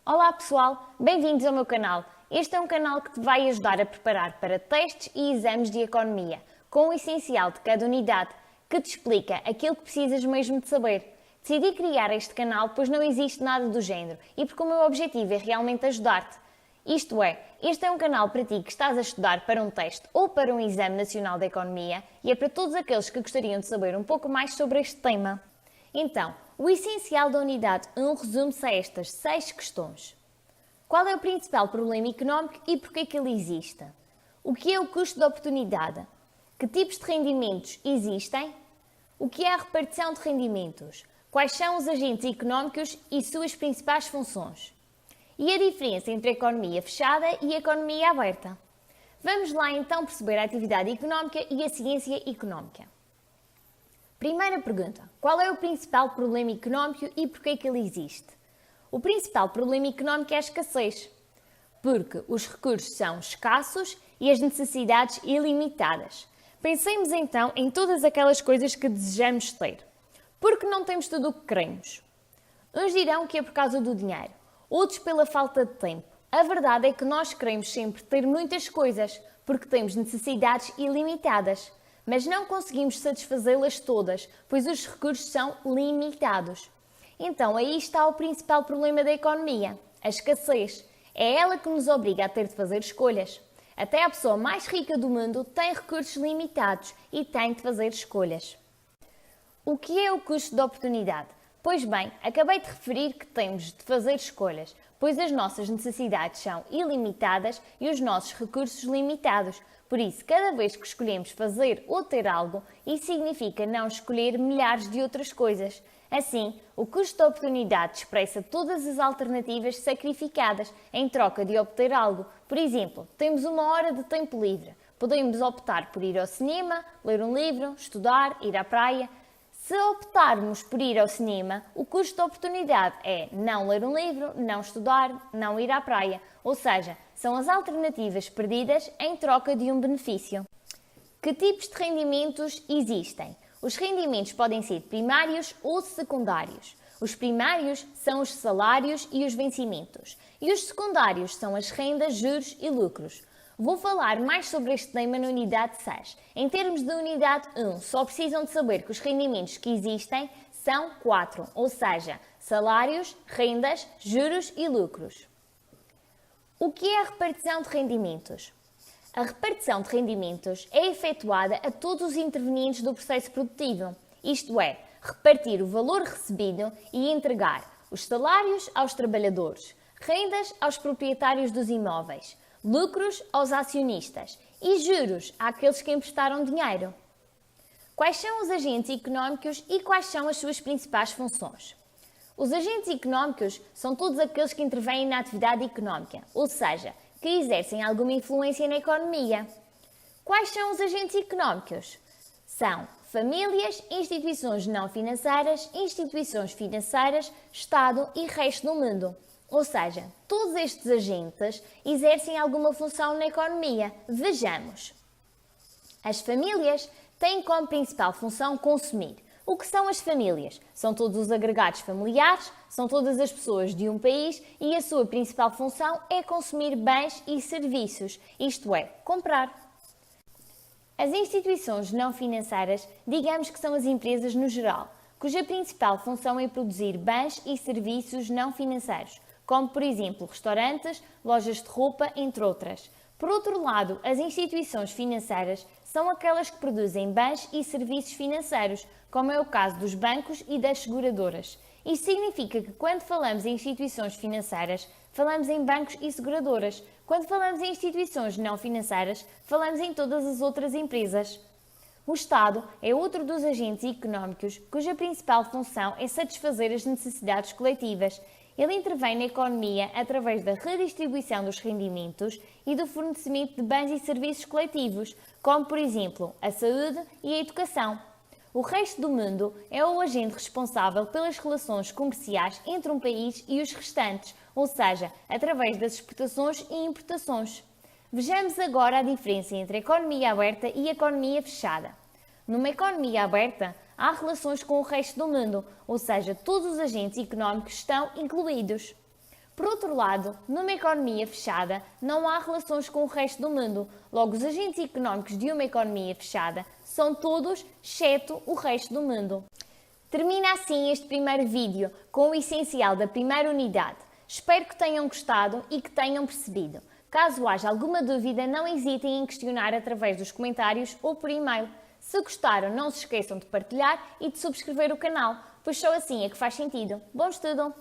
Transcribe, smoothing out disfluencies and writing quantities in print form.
Olá pessoal, bem-vindos ao meu canal. Este é um canal que te vai ajudar a preparar para testes e exames de economia, com o essencial de cada unidade, que te explica aquilo que precisas mesmo de saber. Decidi criar este canal pois não existe nada do género e porque o meu objetivo é realmente ajudar-te. Isto é, este é um canal para ti que estás a estudar para um teste ou para um exame nacional de economia e é para todos aqueles que gostariam de saber um pouco mais sobre este tema. Então, o essencial da unidade 1 resume-se a estas 6 questões. Qual é o principal problema económico e porquê que ele existe? O que é o custo de oportunidade? Que tipos de rendimentos existem? O que é a repartição de rendimentos? Quais são os agentes económicos e suas principais funções? E a diferença entre a economia fechada e a economia aberta? Vamos lá então perceber a atividade económica e a ciência económica. Primeira pergunta. Qual é o principal problema económico e porquê que ele existe? O principal problema económico é a escassez, porque os recursos são escassos e as necessidades ilimitadas. Pensemos então em todas aquelas coisas que desejamos ter. Porque não temos tudo o que queremos? Uns dirão que é por causa do dinheiro, outros pela falta de tempo. A verdade é que nós queremos sempre ter muitas coisas, porque temos necessidades ilimitadas. Mas não conseguimos satisfazê-las todas, pois os recursos são limitados. Então aí está o principal problema da economia, a escassez. É ela que nos obriga a ter de fazer escolhas. Até a pessoa mais rica do mundo tem recursos limitados e tem de fazer escolhas. O que é o custo de oportunidade? Pois bem, acabei de referir que temos de fazer escolhas, pois as nossas necessidades são ilimitadas e os nossos recursos limitados. Por isso, cada vez que escolhemos fazer ou ter algo, isso significa não escolher milhares de outras coisas. Assim, o custo de oportunidade expressa todas as alternativas sacrificadas em troca de obter algo. Por exemplo, temos 1 hora de tempo livre. Podemos optar por ir ao cinema, ler um livro, estudar, ir à praia. Se optarmos por ir ao cinema, o custo de oportunidade é não ler um livro, não estudar, não ir à praia. Ou seja, são as alternativas perdidas em troca de um benefício. Que tipos de rendimentos existem? Os rendimentos podem ser primários ou secundários. Os primários são os salários e os vencimentos. E os secundários são as rendas, juros e lucros. Vou falar mais sobre este tema na unidade 6. Em termos de unidade 1, só precisam de saber que os rendimentos que existem são 4, ou seja, salários, rendas, juros e lucros. O que é a repartição de rendimentos? A repartição de rendimentos é efetuada a todos os intervenientes do processo produtivo, isto é, repartir o valor recebido e entregar os salários aos trabalhadores, rendas aos proprietários dos imóveis, lucros aos acionistas e juros àqueles que emprestaram dinheiro. Quais são os agentes económicos e quais são as suas principais funções? Os agentes económicos são todos aqueles que intervêm na atividade económica, ou seja, que exercem alguma influência na economia. Quais são os agentes económicos? São famílias, instituições não financeiras, instituições financeiras, Estado e resto do mundo. Ou seja, todos estes agentes exercem alguma função na economia. Vejamos. As famílias têm como principal função consumir. O que são as famílias? São todos os agregados familiares, são todas as pessoas de um país e a sua principal função é consumir bens e serviços, isto é, comprar. As instituições não financeiras, digamos que são as empresas no geral, cuja principal função é produzir bens e serviços não financeiros, como por exemplo restaurantes, lojas de roupa, entre outras. Por outro lado, as instituições financeiras são aquelas que produzem bens e serviços financeiros, como é o caso dos bancos e das seguradoras. Isto significa que quando falamos em instituições financeiras, falamos em bancos e seguradoras. Quando falamos em instituições não financeiras, falamos em todas as outras empresas. O Estado é outro dos agentes económicos cuja principal função é satisfazer as necessidades coletivas. Ele intervém na economia através da redistribuição dos rendimentos e do fornecimento de bens e serviços coletivos, como, por exemplo, a saúde e a educação. O resto do mundo é o agente responsável pelas relações comerciais entre um país e os restantes, ou seja, através das exportações e importações. Vejamos agora a diferença entre a economia aberta e a economia fechada. Numa economia aberta, há relações com o resto do mundo, ou seja, todos os agentes económicos estão incluídos. Por outro lado, numa economia fechada, não há relações com o resto do mundo. Logo, os agentes económicos de uma economia fechada são todos, exceto o resto do mundo. Termina assim este primeiro vídeo com o essencial da primeira unidade. Espero que tenham gostado e que tenham percebido. Caso haja alguma dúvida, não hesitem em questionar através dos comentários ou por e-mail. Se gostaram, não se esqueçam de partilhar e de subscrever o canal, pois só assim é que faz sentido. Bom estudo!